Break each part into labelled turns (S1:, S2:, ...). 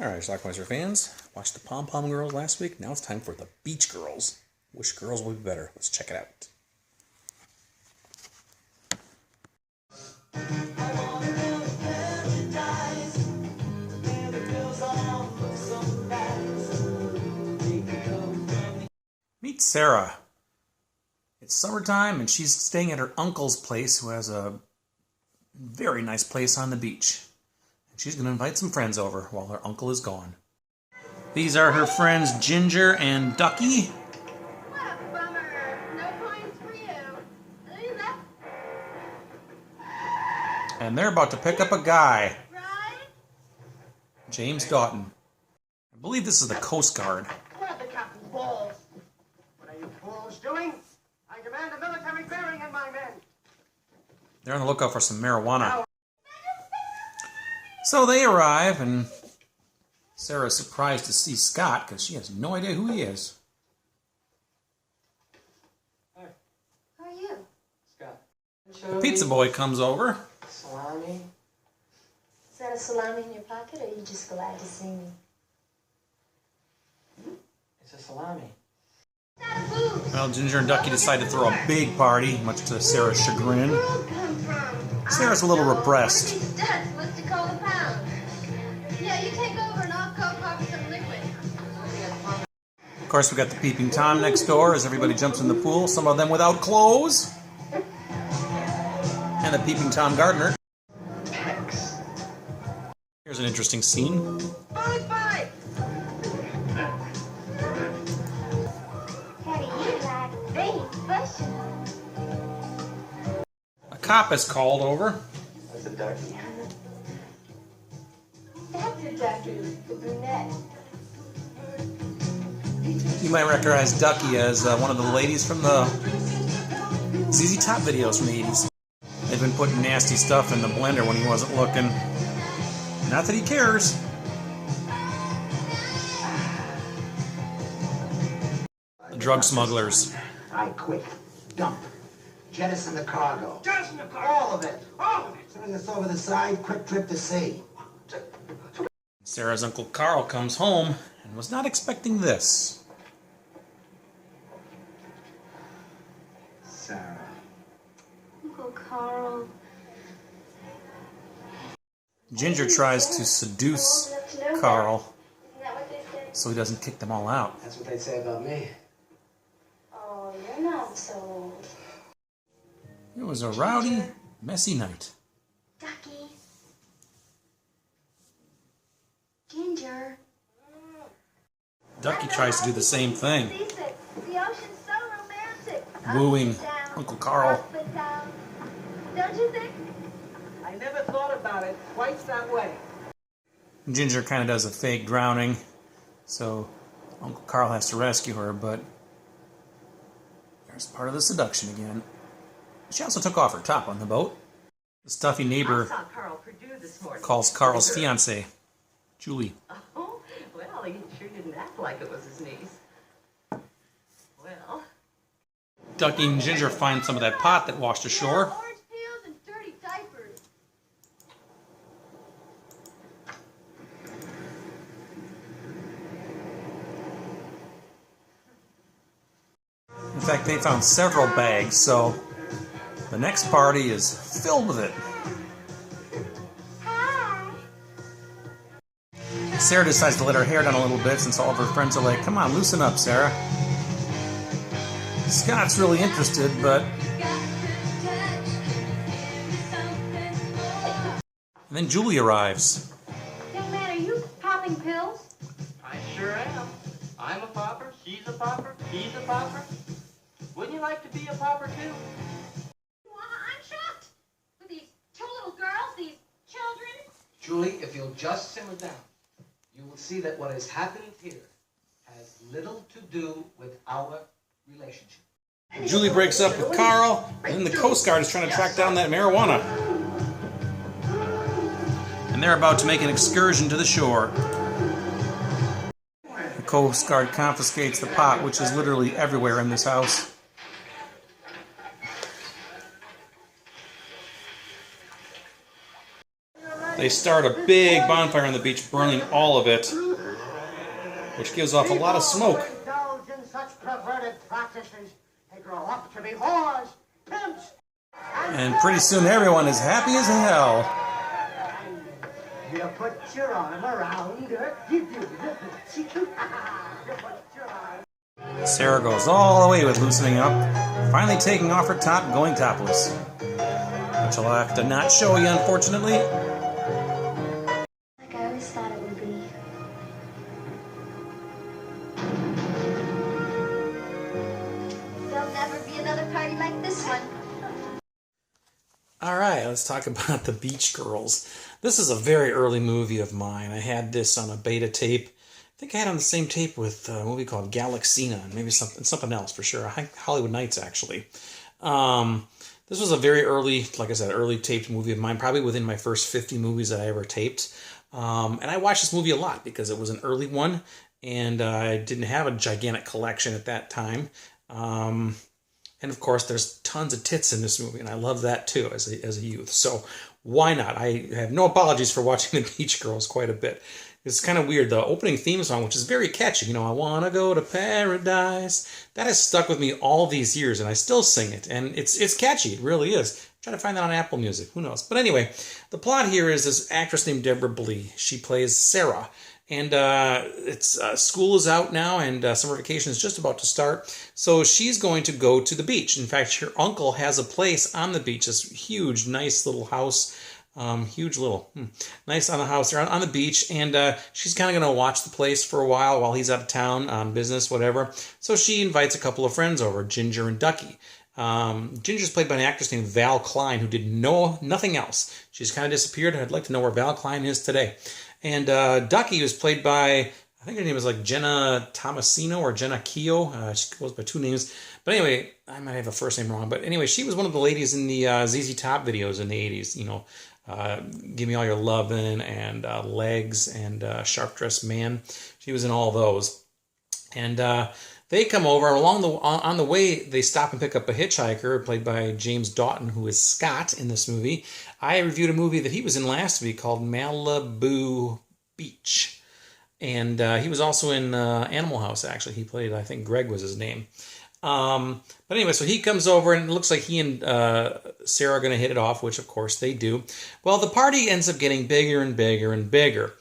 S1: Alright, Schlockmeister fans, watched the Pom Pom Girls last week. Now it's time for the Beach Girls. Which girls will be better? Let's check it out. Meet Sarah. It's summertime and she's staying at her uncle's place, who has a very nice place on the beach. She's going to invite some friends over while her uncle is gone. These are her friends Ginger and Ducky.
S2: What a bummer. No points for you.
S1: And they're about to pick up a guy.
S2: Right?
S1: James Doughton. I believe this is the Coast Guard.
S3: Grab the captain's balls. What are you fools doing? I demand a military bearing in my men.
S1: They're on the lookout for some marijuana. So they arrive, and Sarah's surprised to see Scott because she has no idea who he is.
S3: Hi.
S2: Who are you?
S3: Scott.
S1: The pizza boy comes over.
S3: Salami.
S2: Is that a salami in your pocket, or are you just glad to see me?
S3: It's a salami.
S1: Well, Ginger and Ducky decide to throw a big party, much to Sarah's chagrin. Sarah's a little repressed.
S2: Yeah, you take over and I'll go pop some liquid.
S1: Of course, we got the peeping Tom next door as everybody jumps in the pool, some of them without clothes. And the peeping Tom gardener. Here's an interesting scene.
S2: Bye. How do you like being special?
S1: A cop is called over.
S3: That's a ducky.
S2: That's a Ducky, the brunette.
S1: You might recognize Ducky as one of the ladies from the ZZ Top videos from the 80s. They've been putting nasty stuff in the blender when he wasn't looking. Not that he cares. The drug smugglers.
S3: I quit. Dump. Jettison the cargo. Jettison the cargo. All of it. All of it. Sending us over the side. Quick trip to sea.
S1: Sarah's Uncle Carl comes home and was not expecting this.
S3: Sarah.
S2: Uncle Carl.
S1: Ginger tries to seduce Carl
S2: Isn't that what they said?
S1: so he doesn't kick them all out.
S3: That's what they'd say about me.
S2: Oh, you're not so old.
S1: It was a rowdy, messy night.
S2: Ducky. Ginger.
S1: Ducky tries to do the same thing,
S2: The ocean's so romantic.
S1: wooing
S2: Up and down,
S1: Uncle Carl.
S2: up and down. Don't you think?
S3: I never thought about it quite that way.
S1: Ginger kind of does a fake drowning, so Uncle Carl has to rescue her, but there's part of the seduction again. She also took off her top on the boat. The stuffy neighbor
S4: I saw Carl Purdue this morning.
S1: calls Carl's fiancée, Julie.
S4: Oh, well, he sure didn't act like it was his niece. Well,
S1: Ducky and Ginger find some of that pot that washed ashore.
S2: Orange peels and dirty diapers.
S1: In fact, they found several bags, so the next party is filled with it.
S2: Hi.
S1: Sarah decides to let her hair down a little bit since all of her friends are like, come on, loosen up, Sarah. Scott's really interested, but... And then Julie arrives.
S2: Young man, are you popping pills?
S5: I sure am. I'm a popper, she's a popper, he's a popper. Wouldn't you like to be a popper too?
S2: Well, I'm shocked. With these two little girls, these children.
S3: Julie, if you'll just simmer down, you will see that what has happened here has little to do with our relationship.
S1: Julie breaks up with Carl, and then the Coast Guard is trying to track down that marijuana. And they're about to make an excursion to the shore. The Coast Guard confiscates the pot, which is literally everywhere in this house. They start a big bonfire on the beach, burning all of it, which gives off a lot of smoke.
S6: Indulge in such perverted practices. They grow up to be whores, pimps,
S1: And pretty soon everyone is happy as hell.
S6: You put your arm around her. You do. You put your arm.
S1: Sarah goes all the way with loosening up, finally taking off her top and going topless. Which I'll have to not show you, unfortunately.
S2: Like I always thought it would be. There'll never be another party like this one.
S1: Alright, let's talk about The Beach Girls. This is a very early movie of mine. I had this on a beta tape. I think I had it on the same tape with a movie called Galaxina, and maybe something else for sure. Hollywood Nights, actually. This was a very early, like I said, early taped movie of mine, probably within my first 50 movies that I ever taped. And I watched this movie a lot because it was an early one, and I didn't have a gigantic collection at that time. And of course, there's tons of tits in this movie, and I love that too as a youth. So why not? I have no apologies for watching The Beach Girls quite a bit. It's kind of weird. The opening theme song, which is very catchy, you know, I want to go to paradise, that has stuck with me all these years, and I still sing it. And it's catchy. It really is. Try to find that on Apple Music. Who knows? But anyway, the plot here is this actress named Deborah Blee. She plays Sarah. And school is out now, and summer vacation is just about to start. So she's going to go to the beach. In fact, her uncle has a place on the beach, this huge, nice little house. Nice on the house. They're on the beach, and she's kind of going to watch the place for a while he's out of town on business, whatever. So she invites a couple of friends over, Ginger and Ducky. Ginger's played by an actress named Val Klein, who did nothing else. She's kind of disappeared. I'd like to know where Val Klein is today. And Ducky was played by, I think her name is like Jenna Tomasino or Jenna Keogh. She goes by two names. But anyway, I might have the first name wrong. But anyway, she was one of the ladies in the ZZ Top videos in the 80s. You know, Give Me All Your Lovin' and Legs and Sharp Dressed Man. She was in all those. And they come over on the way. They stop and pick up a hitchhiker played by James Doughton, who is Scott in this movie. I reviewed a movie that he was in last week called Malibu Beach, and he was also in Animal House. Actually, he played, I think Greg was his name. But anyway, so he comes over, and it looks like he and Sarah are going to hit it off, which of course they do. Well, the party ends up getting bigger and bigger and bigger.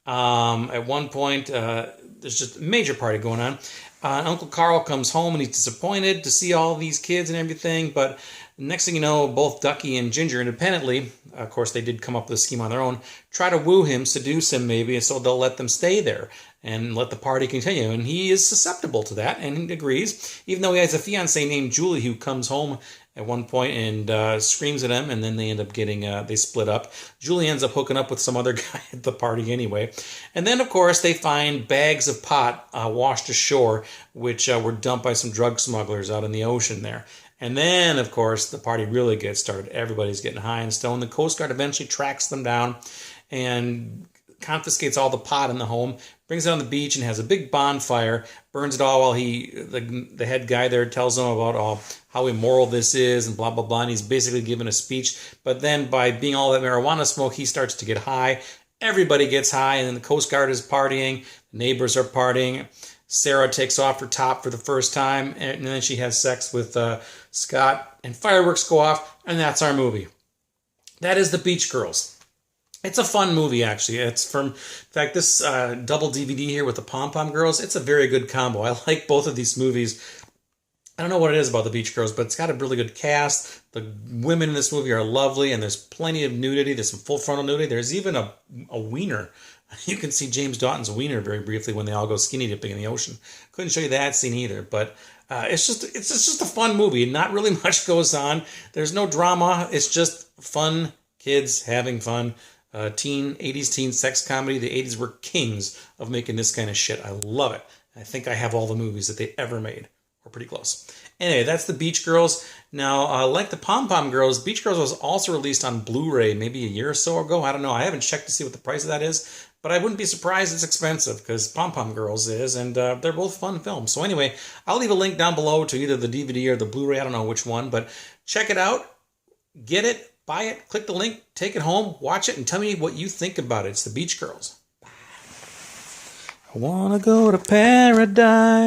S1: At one point, there's just a major party going on. Uncle Carl comes home and he's disappointed to see all these kids and everything, but next thing you know, both Ducky and Ginger independently, of course they did come up with a scheme on their own, try to woo him, seduce him maybe, so they'll let them stay there and let the party continue. And he is susceptible to that and he agrees, even though he has a fiancée named Julie who comes home at one point and screams at him, and then they end up getting, they split up. Julie ends up hooking up with some other guy at the party anyway. And then, of course, they find bags of pot washed ashore, which were dumped by some drug smugglers out in the ocean there. And then, of course, the party really gets started. Everybody's getting high and stoned. The Coast Guard eventually tracks them down and confiscates all the pot in the home, brings it on the beach and has a big bonfire, burns it all while the head guy there tells them about how immoral this is and blah, blah, blah. And he's basically giving a speech. But then by being all that marijuana smoke, he starts to get high. Everybody gets high, and then the Coast Guard is partying. The neighbors are partying. Sarah takes off her top for the first time, and then she has sex with Scott, and fireworks go off, and that's our movie. That is The Beach Girls. It's a fun movie, actually. It's from, in fact, this double DVD here with the Pom Pom Girls, it's a very good combo. I like both of these movies. I don't know what it is about The Beach Girls, but it's got a really good cast. The women in this movie are lovely, and there's plenty of nudity. There's some full frontal nudity. There's even a wiener. You can see James Doughton's wiener very briefly when they all go skinny dipping in the ocean. Couldn't show you that scene either, but it's just a fun movie. Not really much goes on. There's no drama. It's just fun kids having fun. 80s teen sex comedy. The 80s were kings of making this kind of shit. I love it. I think I have all the movies that they ever made. Or pretty close. Anyway, that's The Beach Girls. Now, like the Pom Pom Girls, Beach Girls was also released on Blu-ray maybe a year or so ago. I don't know. I haven't checked to see what the price of that is. But I wouldn't be surprised it's expensive, because Pom Pom Girls is, and they're both fun films. So anyway, I'll leave a link down below to either the DVD or the Blu-ray. I don't know which one, but check it out. Get it. buy it, click the link, take it home, watch it, and tell me what you think about it. It's the Beach Girls. I want to go to paradise.